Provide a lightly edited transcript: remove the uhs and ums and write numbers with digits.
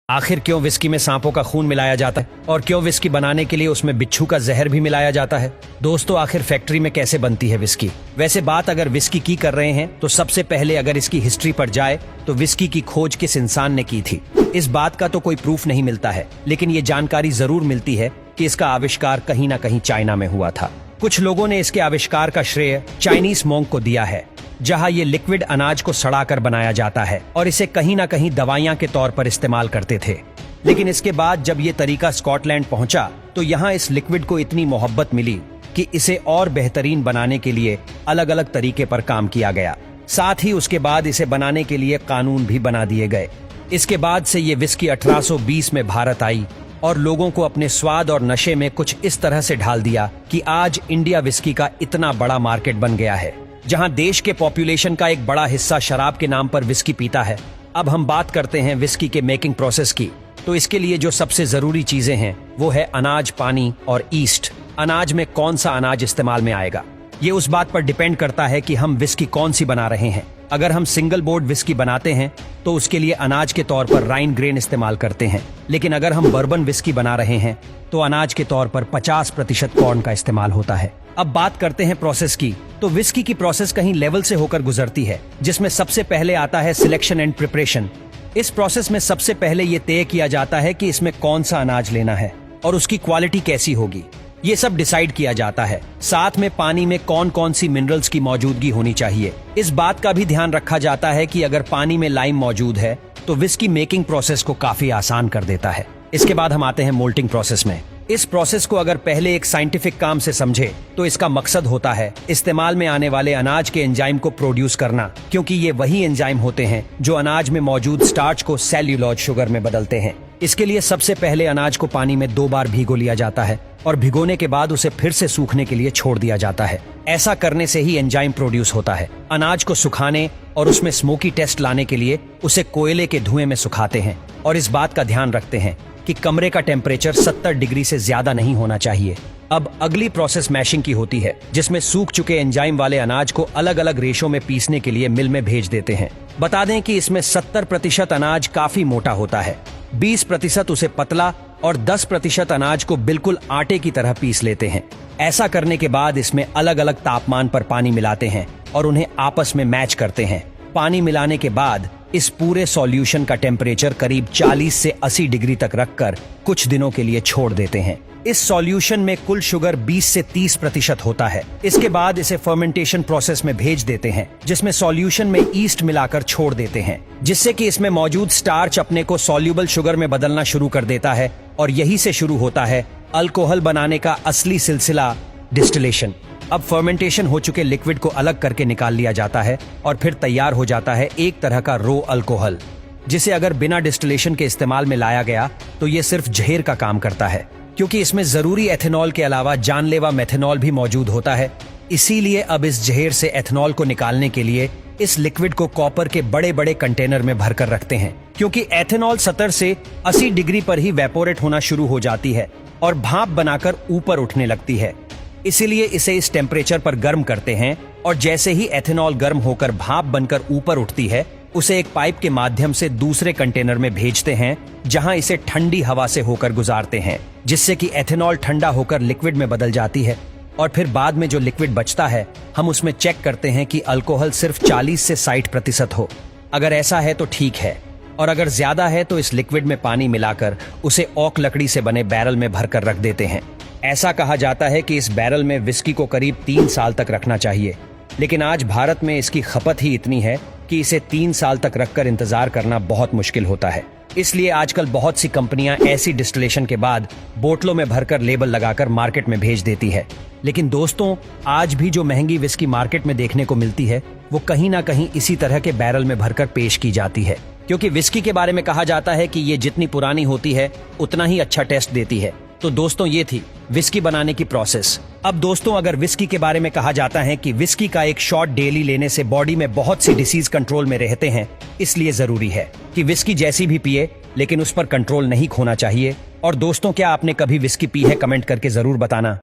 आखिर क्यों विस्की में सांपों का खून मिलाया जाता है और क्यों विस्की बनाने के लिए उसमें बिच्छू का जहर भी मिलाया जाता है? दोस्तों, आखिर फैक्ट्री में कैसे बनती है विस्की? वैसे बात अगर विस्की की कर रहे हैं तो सबसे पहले अगर इसकी हिस्ट्री पर जाए तो विस्की की खोज किस इंसान ने की थी, इस बात का तो कोई प्रूफ नहीं मिलता है, लेकिन ये जानकारी जरूर मिलती है कि इसका आविष्कार कहीं ना कहीं चाइना में हुआ था। कुछ लोगों ने इसके आविष्कार का श्रेय चाइनीज मोंक को दिया है, जहां ये लिक्विड अनाज को सड़ाकर बनाया जाता है और इसे कहीं ना कहीं दवाइयां के तौर पर इस्तेमाल करते थे। लेकिन इसके बाद जब ये तरीका स्कॉटलैंड पहुंचा तो यहाँ इस लिक्विड को इतनी मोहब्बत मिली कि इसे और बेहतरीन बनाने के लिए अलग अलग तरीके पर काम किया गया। साथ ही उसके बाद इसे बनाने के लिए कानून भी बना दिए गए। इसके बाद से ये विस्की 1820 में भारत आई और लोगों को अपने स्वाद और नशे में कुछ इस तरह से ढाल दिया कि आज इंडिया विस्की का इतना बड़ा मार्केट बन गया है, जहां देश के पॉपुलेशन का एक बड़ा हिस्सा शराब के नाम पर विस्की पीता है। अब हम बात करते हैं विस्की के मेकिंग प्रोसेस की। तो इसके लिए जो सबसे जरूरी चीजें हैं वो है अनाज, पानी और ईस्ट। अनाज में कौन सा अनाज इस्तेमाल में आएगा, ये उस बात पर डिपेंड करता है कि हम विस्की कौन सी बना रहे हैं। अगर हम सिंगल बोर्ड विस्की बनाते हैं तो उसके लिए अनाज के तौर पर राइन ग्रेन इस्तेमाल करते हैं, लेकिन अगर हम बर्बन विस्की बना रहे हैं तो अनाज के तौर पर 50% कॉर्न का इस्तेमाल होता है। अब बात करते हैं प्रोसेस की। तो विस्की की प्रोसेस कहीं लेवल से होकर गुजरती है, जिसमें सबसे पहले आता है सिलेक्शन एंड प्रिपरेशन। इस प्रोसेस में सबसे पहले ये तय किया जाता है कि इसमें कौन सा अनाज लेना है और उसकी क्वालिटी कैसी होगी, ये सब डिसाइड किया जाता है। साथ में पानी में कौन कौन सी मिनरल्स की मौजूदगी होनी चाहिए, इस बात का भी ध्यान रखा जाता है कि अगर पानी में लाइम मौजूद है तो विस्की मेकिंग प्रोसेस को काफी आसान कर देता है। इसके बाद हम आते हैं मोल्टिंग प्रोसेस में। इस प्रोसेस को अगर पहले एक साइंटिफिक काम से समझे तो इसका मकसद होता है इस्तेमाल में आने वाले अनाज के एंजाइम को प्रोड्यूस करना, क्योंकि ये वही एंजाइम होते हैं जो अनाज में मौजूद स्टार्च को सेल्यूलोज शुगर में बदलते हैं। इसके लिए सबसे पहले अनाज को पानी में 2 बार भिगो लिया जाता है और भिगोने के बाद उसे फिर से सूखने के लिए छोड़ दिया जाता है। ऐसा करने से ही एंजाइम प्रोड्यूस होता है। अनाज को सुखाने और उसमें स्मोकी टेस्ट लाने के लिए उसे कोयले के धुएं में सुखाते हैं और इस बात का ध्यान रखते हैं कि कमरे का टेम्परेचर 70 डिग्री से ज्यादा नहीं होना चाहिए। अब अगली प्रोसेस मैशिंग की होती है, जिसमें सूख चुके एंजाइम वाले अनाज को अलग अलग रेशों में पीसने के लिए मिल में भेज देते हैं। बता दें कि इसमें 70% अनाज काफी मोटा होता है, 20% उसे पतला और 10% अनाज को बिल्कुल आटे की तरह पीस लेते हैं। ऐसा करने के बाद इसमें अलग अलग तापमान पर पानी मिलाते हैं और उन्हें आपस में मैच करते हैं। पानी मिलाने के बाद इस पूरे सॉल्यूशन का टेम्परेचर करीब 40 से 80 डिग्री तक रखकर कुछ दिनों के लिए छोड़ देते हैं। इस सॉल्यूशन में कुल शुगर 20 से 30% होता है। इसके बाद इसे फर्मेंटेशन प्रोसेस में भेज देते हैं, जिसमें सॉल्यूशन में ईस्ट मिलाकर छोड़ देते हैं, जिससे कि इसमें मौजूद स्टार्च अपने को सॉल्यूबल शुगर में बदलना शुरू कर देता है और यही से शुरू होता है अल्कोहल बनाने का असली सिलसिला, डिस्टिलेशन। अब फर्मेंटेशन हो चुके लिक्विड को अलग करके निकाल लिया जाता है और फिर तैयार हो जाता है एक तरह का रो अल्कोहल, जिसे अगर बिना डिस्टिलेशन के इस्तेमाल में लाया गया तो ये सिर्फ जहर का काम करता है, क्योंकि इसमें जरूरी एथेनॉल के अलावा जानलेवा मेथेनॉल भी मौजूद होता है। इसीलिए अब इस जहर से एथेनॉल को निकालने के लिए इस लिक्विड को कॉपर के बड़े बड़े कंटेनर में भरकर रखते हैं, क्योंकि एथेनॉल 70 से 80 डिग्री पर ही वेपोरेट होना शुरू हो जाती है और भाप बनाकर ऊपर उठने लगती है। इसीलिए इसे इस टेम्परेचर पर गर्म करते हैं और जैसे ही एथेनॉल गर्म होकर भाप बनकर ऊपर उठती है, उसे एक पाइप के माध्यम से दूसरे कंटेनर में भेजते हैं, जहां इसे ठंडी हवा से होकर गुजारते हैं, जिससे कि एथेनॉल ठंडा होकर लिक्विड में बदल जाती है। और फिर बाद में जो लिक्विड बचता है, हम उसमें चेक करते हैं कि अल्कोहल सिर्फ 40 से 60% हो। अगर ऐसा है तो ठीक है, और अगर ज्यादा है तो इस लिक्विड में पानी मिलाकर उसे ओक लकड़ी से बने बैरल में भरकर रख देते हैं। ऐसा कहा जाता है कि इस बैरल में विस्की को करीब 3 साल तक रखना चाहिए, लेकिन आज भारत में इसकी खपत ही इतनी है कि इसे 3 साल तक रखकर इंतजार करना बहुत मुश्किल होता है। इसलिए आजकल बहुत सी कंपनियां ऐसी डिस्टिलेशन के बाद बोतलों में भरकर लेबल लगाकर मार्केट में भेज देती है। लेकिन दोस्तों, आज भी जो महंगी विस्की मार्केट में देखने को मिलती है वो कहीं ना कहीं इसी तरह के बैरल में भरकर पेश की जाती है, क्योंकि विस्की के बारे में कहा जाता है कि ये जितनी पुरानी होती है उतना ही अच्छा टेस्ट देती है। तो दोस्तों, ये थी विस्की बनाने की प्रोसेस। अब दोस्तों, अगर विस्की के बारे में कहा जाता है कि विस्की का एक शॉट डेली लेने से बॉडी में बहुत सी डिसीज कंट्रोल में रहते हैं, इसलिए जरूरी है कि विस्की जैसी भी पिए लेकिन उस पर कंट्रोल नहीं खोना चाहिए। और दोस्तों, क्या आपने कभी विस्की पी है? कमेंट करके जरूर बताना।